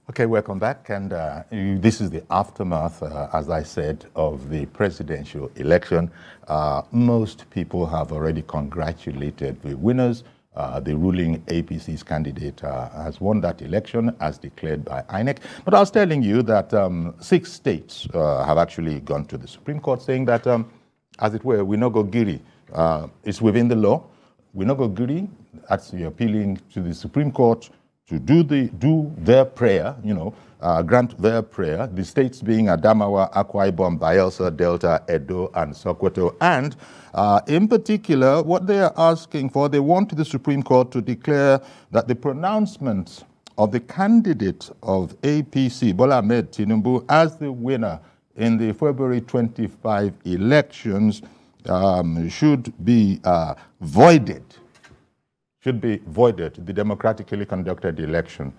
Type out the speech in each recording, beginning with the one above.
Okay, welcome back. And this is the aftermath, as I said, of the presidential election. Most people have already congratulated the winners. The ruling APC's candidate has won that election as declared by INEC. But I was telling you that 6 states have actually gone to the Supreme Court saying that, as it were, we no go giri. It's within the law. We no go giri. That's appealing to the Supreme Court to do their prayer, grant their prayer, the states being Adamawa, Akwa Ibom, Bayelsa, Delta, Edo, and Sokoto. And in particular, what they are asking for, they want the Supreme Court to declare that the pronouncement of the candidate of APC, Bola Ahmed Tinubu, as the winner in the February 25 elections should be voided. The democratically conducted election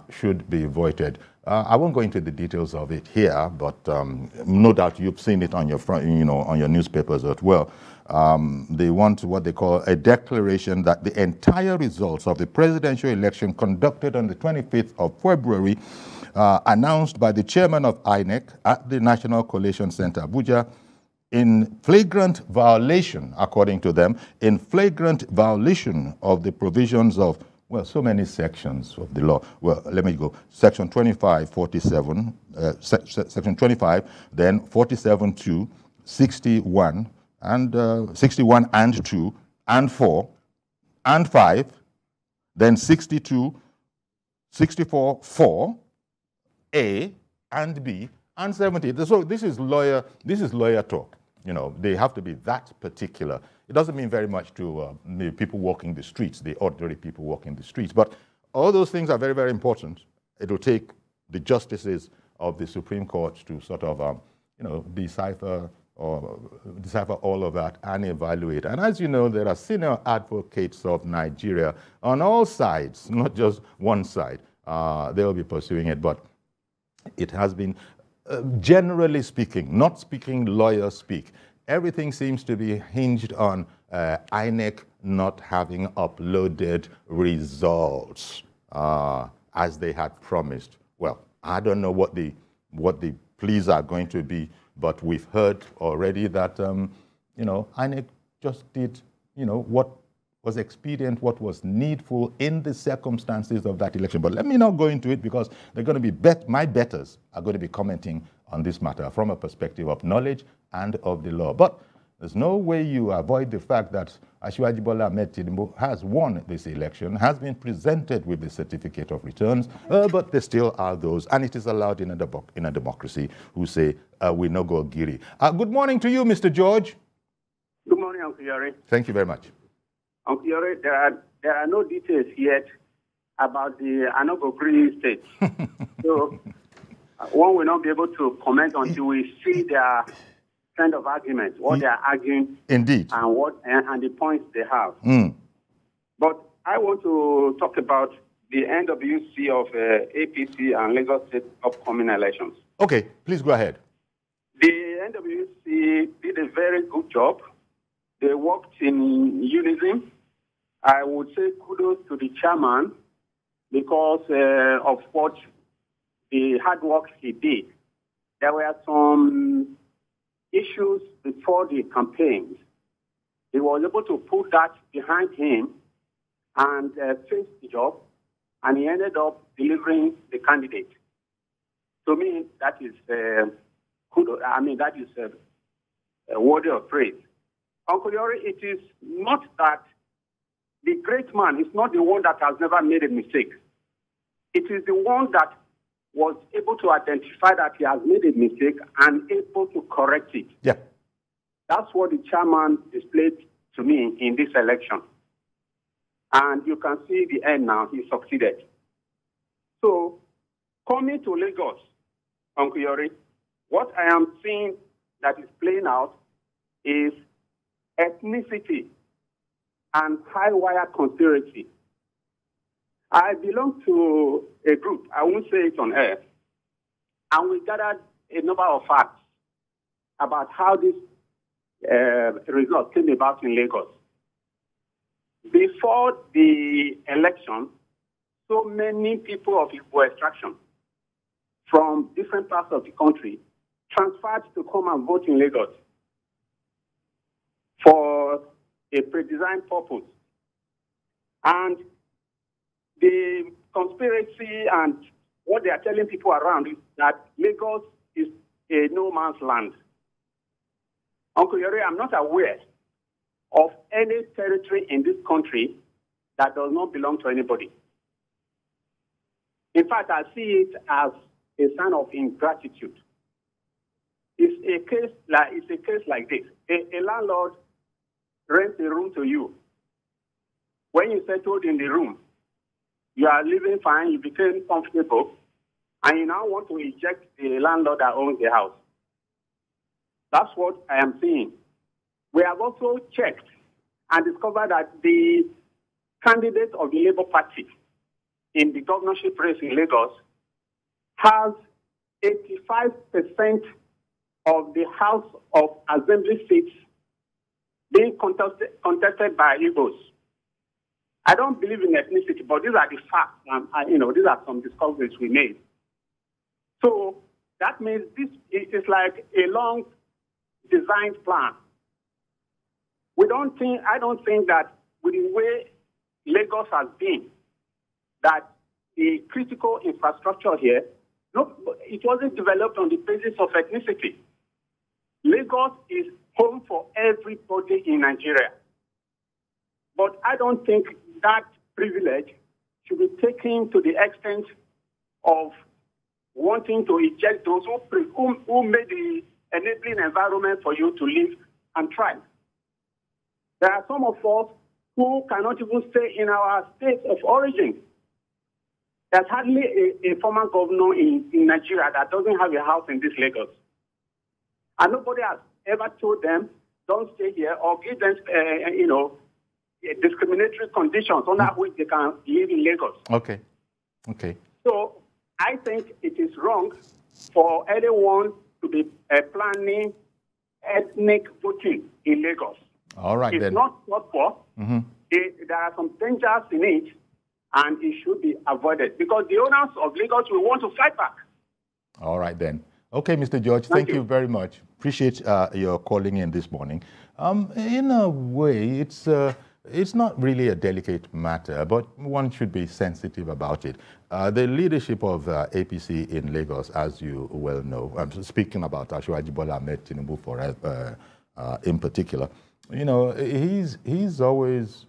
should be voided. I won't go into the details of it here, but no doubt you've seen it on your on your newspapers as well. They want what they call a declaration that the entire results of the presidential election conducted on the 25th of February, announced by the chairman of INEC at the National Collation Center, Abuja, in flagrant violation, according to them, in flagrant violation of the provisions of, well, so many sections of the law. Well, let me go. Section 25, 47, Section 25, then 47, 2, 61, and 61 and 2, and 4, and 5, then 62, 64, 4, A, and B, and 70. So this is lawyer talk. They have to be that particular. It doesn't mean very much to the people walking the streets, the ordinary people walking the streets. But all those things are very, very important. It will take the justices of the Supreme Court to sort of, decipher all of that and evaluate. And as you know, there are senior advocates of Nigeria on all sides, not just one side. They'll be pursuing it, but it has been, generally speaking, not speaking lawyer speak, everything seems to be hinged on INEC not having uploaded results as they had promised. Well, I don't know what the pleas are going to be, but we've heard already that INEC just did what was expedient, what was needful in the circumstances of that election. But let me not go into it because they're going to be my betters are going to be commenting on this matter from a perspective of knowledge and of the law. But there's no way you avoid the fact that Asiwaju Bola Ahmed Tinubu has won this election, has been presented with the certificate of returns, but there still are those, and it is allowed in a democracy, who say, we no go giri. Good morning to you, Mr. George. Good morning, Uncle Yori. Thank you very much. Uncle Yori, there are no details yet about the Anogogri state. So one will not be able to comment until we see their kind of argument, what they are arguing, indeed, and the points they have. But I want to talk about the NWC of APC and Lagos State upcoming elections. Okay, please go ahead. The NWC did a very good job. They worked in unison. I would say kudos to the chairman because of what the hard work he did. There were some issues before the campaigns. He was able to put that behind him and face the job, and he ended up delivering the candidate. To me, that is kudos. I mean, that is worthy of praise. Uncle Yori, it is not that the great man is not the one that has never made a mistake. It is the one that was able to identify that he has made a mistake and able to correct it. Yeah. That's what the chairman displayed to me in this election. And you can see the end now. He succeeded. So, coming to Lagos, Uncle Yori, what I am seeing that is playing out is ethnicity and high wire conspiracy. I belong to a group, I won't say it on air, and we gathered a number of facts about how this result came about in Lagos. Before the election, so many people of Igbo extraction from different parts of the country transferred to come and vote in Lagos for a pre-designed purpose. And the conspiracy and what they are telling people around is that Lagos is a no man's land. Uncle Yori, I'm not aware of any territory in this country that does not belong to anybody. In fact, I see it as a sign of ingratitude. It's a case like this. A landlord rents a room to you. When you settled in the room, you are living fine, you became comfortable, and you now want to eject the landlord that owns the house. That's what I am seeing. We have also checked and discovered that the candidate of the Labour Party in the governorship race in Lagos has 85% of the House of Assembly seats being contested by Igbos. I don't believe in ethnicity, but these are the facts, and these are some discoveries we made. So that means this is like a long designed plan. I don't think that with the way Lagos has been, that the critical infrastructure here, no, it wasn't developed on the basis of ethnicity. Lagos is home for everybody in Nigeria. But I don't think that privilege should be taken to the extent of wanting to eject those who made the enabling environment for you to live and thrive. There are some of us who cannot even stay in our state of origin. There's hardly a former governor in Nigeria that doesn't have a house in this Lagos. And nobody has ever told them, don't stay here, or give them, discriminatory conditions under which they can live in Lagos. Okay. So I think it is wrong for anyone to be planning ethnic voting in Lagos. All right, it's then. It's not for. There are some dangers in it, and it should be avoided because the owners of Lagos will want to fight back. All right, then. Okay, Mr. George, thank you very much. Appreciate your calling in this morning. In a way, it's not really a delicate matter, but one should be sensitive about it. The leadership of APC in Lagos, as you well know, I'm speaking about Asiwaju Bola Ahmed Tinubu in particular, he's always,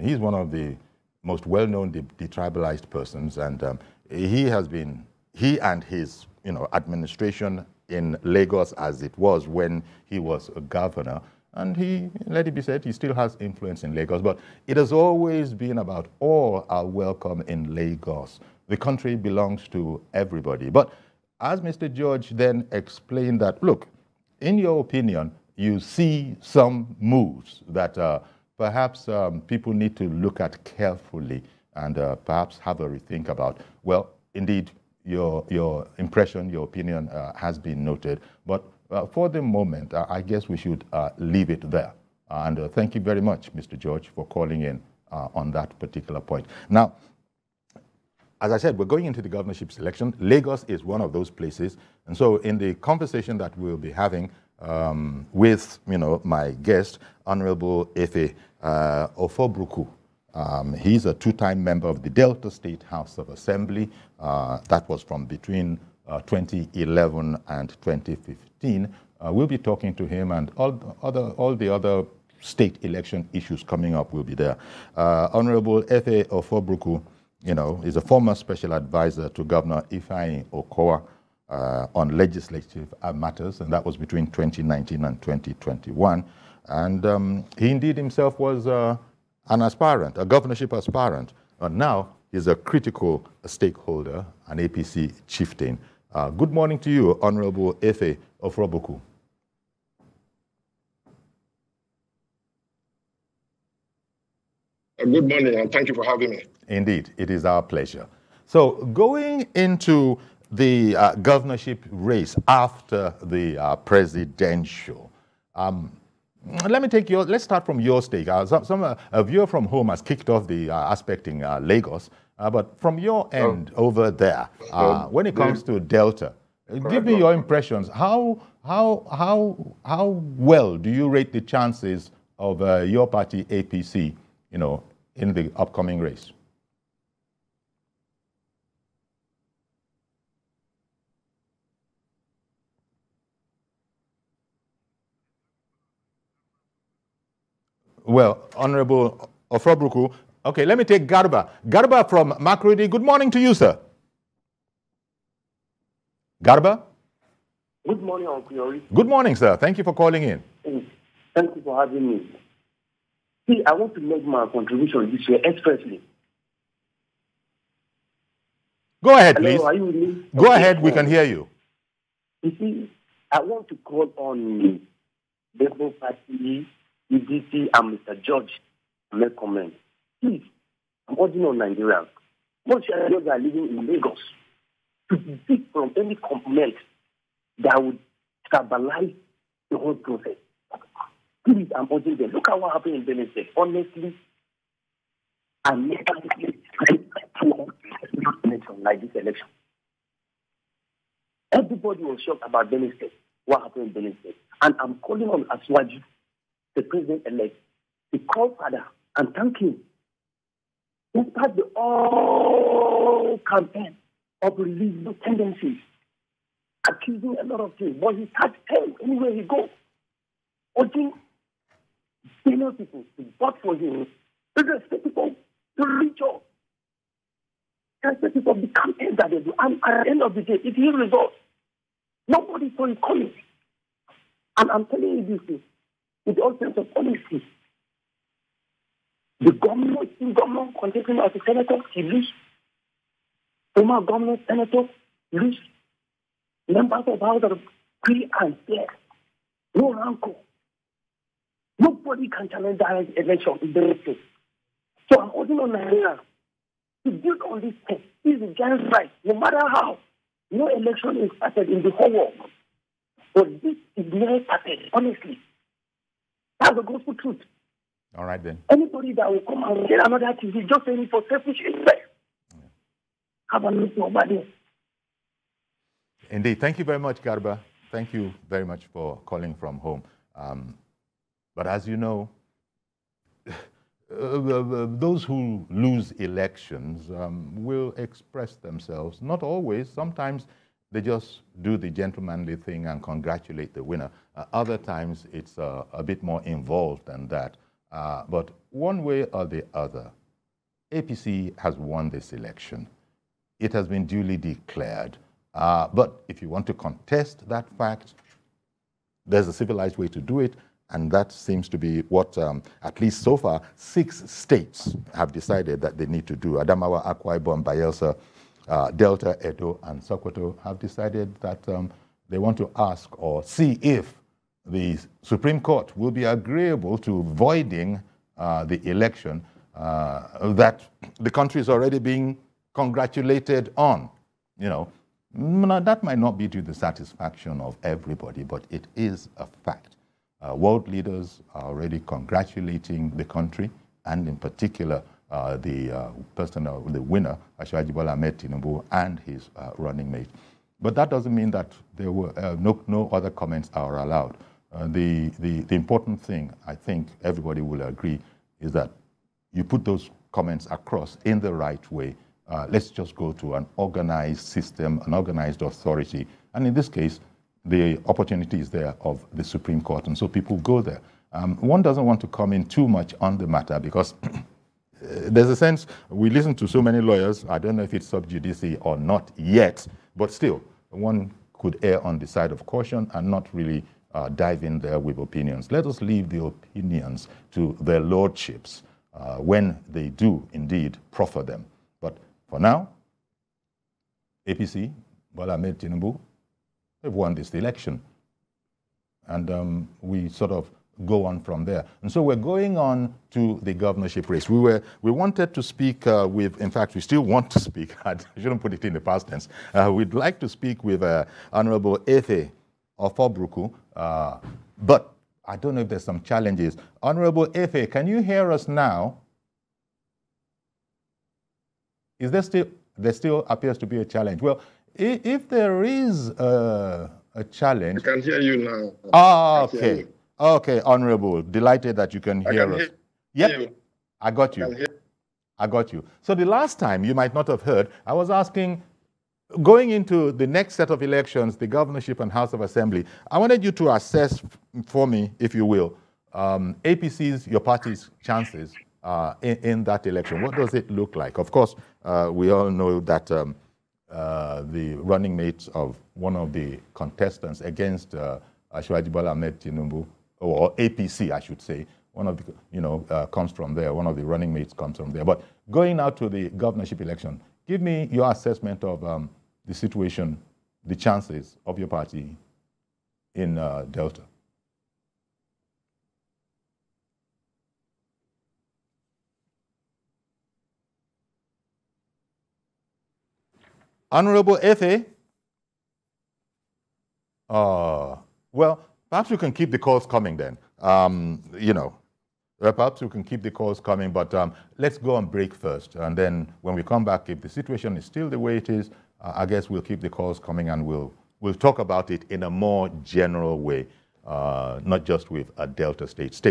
he's one of the most well-known detribalized persons, and he and his administration in Lagos, as it was when he was a governor, and let it be said, he still has influence in Lagos, but it has always been about all are welcome in Lagos. The country belongs to everybody. But as Mr. George then explained that, look, in your opinion, you see some moves that perhaps people need to look at carefully and perhaps have a rethink about. Well, indeed, your impression, your opinion has been noted, but for the moment, I guess we should leave it there. And thank you very much, Mr. George, for calling in on that particular point. Now, as I said, we're going into the governorship election. Lagos is one of those places. And so in the conversation that we'll be having with my guest, Honorable Efe Ofobruku, he's a two-time member of the Delta State House of Assembly. That was from between 2011 and 2015. We'll be talking to him, and all the other state election issues coming up will be there. Honorable Efe Ofobruku, is a former special advisor to Governor Ifeanyi Okowa on legislative matters, and that was between 2019 and 2021. And he indeed himself was an aspirant, a governorship aspirant, and now he's a critical stakeholder, an APC chieftain. Good morning to you, Honorable Efe Ofobruku. Good morning, and thank you for having me. Indeed, it is our pleasure. So going into the governorship race after the presidential, let's start from your stake. A viewer from home has kicked off the aspect in Lagos. But from your end over there, when it comes to Delta, give me your impressions. How well do you rate the chances of your party, APC, in the upcoming race? Well, Honorable Ofrobruku, okay, let me take Garba. Garba from Makurdi. Good morning to you, sir. Garba? Good morning, Uncle Yori. Good morning, sir. Thank you for calling in. Thank you for having me. See, I want to make my contribution this year expressly. Go ahead, Hello, please. are you with me? Go ahead, we can hear you. You see, I want to call on the Labour Party, EDC, and Mr. George to make comments. Please, I'm urging on Nigerians. Most Nigerians are living in Lagos to desist from any complaint that would stabilize the whole process. Please, I'm urging them. Look at what happened in Benin State. Honestly, I never like this election. Everybody was shocked about Benin State, what happened in Benin State. And I'm calling on Asiwaju, the president-elect, to call father and thank him. Despite the all campaign of religious tendencies, accusing a lot of things, but he starts hell anywhere he goes. Urging senior people to vote for him, irrespective people to reach out. Irrespective of the campaign that they do. And at the end of the day, if he results, nobody saw it coming. And I'm telling you this with all sense of honesty. The government contesting as a senator, he lose. Former governor, senator, lose. Members of House are free and fair. No rancor. Nobody can challenge that election in the state. So I'm holding on Nigeria to build on this thing. This is just right. No matter how, no election is started in the whole world. But this is never started, honestly. That's the gospel truth. All right, then. Anybody that will come and get another thing, he's just saying it for selfish interest. Have a look over there. Indeed. Thank you very much, Garba. Thank you very much for calling from home. But as you know, those who lose elections will express themselves. Not always. Sometimes they just do the gentlemanly thing and congratulate the winner. Other times it's a bit more involved than that. But one way or the other, APC has won this election. It has been duly declared. But if you want to contest that fact, there's a civilized way to do it. And that seems to be what, at least so far, 6 states have decided that they need to do. Adamawa, Akwa Ibom, Bayelsa, Delta, Edo, and Sokoto have decided that they want to ask or see if the Supreme Court will be agreeable to voiding the election that the country is already being congratulated on. Now, that might not be to the satisfaction of everybody, but it is a fact. World leaders are already congratulating the country, and in particular, the winner, Asiwaju Bola Ahmed Tinubu, and his running mate. But that doesn't mean that there were no other comments are allowed. The important thing, I think everybody will agree, is that you put those comments across in the right way. Let's just go to an organized system, an organized authority. And in this case, the opportunity is there of the Supreme Court, and so people go there. One doesn't want to comment too much on the matter because there's a sense, we listen to so many lawyers, I don't know if it's sub judice or not yet, but still, one could err on the side of caution and not really dive in there with opinions. Let us leave the opinions to their lordships when they do indeed proffer them. But for now, APC, Bola Ahmed Tinubu, they've won this election. And we sort of go on from there. And so we're going on to the governorship race. We wanted to speak with, in fact, we still want to speak, I shouldn't put it in the past tense. We'd like to speak with Honorable Efe Ofrobruku, but I don't know if there's some challenges. Honorable Efe, can you hear us now? there still appears to be a challenge. Well, if there is a challenge... I can hear you now. Ah, okay. Okay, Honorable. Delighted that you can hear us. Yep, I got you. I got you. So the last time, you might not have heard, I was asking, going into the next set of elections, the governorship and House of Assembly, I wanted you to assess for me, if you will, APC's, your party's chances in that election. What does it look like? Of course, we all know that the running mates of one of the contestants against Asiwaju Bola Ahmed Tinubu, or APC, I should say, one of the, comes from there. One of the running mates comes from there. But going out to the governorship election, give me your assessment of the situation, the chances of your party in Delta. Honorable Efe? Well, perhaps you can keep the calls coming then. Perhaps you can keep the calls coming, but let's go on break first. And then when we come back, if the situation is still the way it is, I guess we'll keep the calls coming and we'll talk about it in a more general way, not just with a Delta state. Stay